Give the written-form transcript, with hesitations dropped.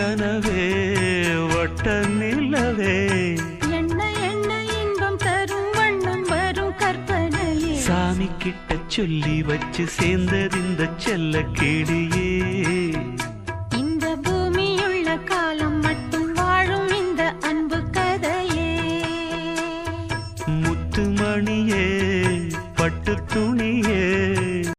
கனவே வட்ட நிலவே என்ன என்ன இன்பம் தரும் வண்ணம் வரும் கற்பனையே சாமி கிட்ட சொல்லி வச்சு சேர்ந்தது இந்த செல்ல கிளியே இந்த பூமியுள்ள காலம் மட்டும் வாழும் இந்த அன்பு கதையே முத்துமணியே பட்டு துணியே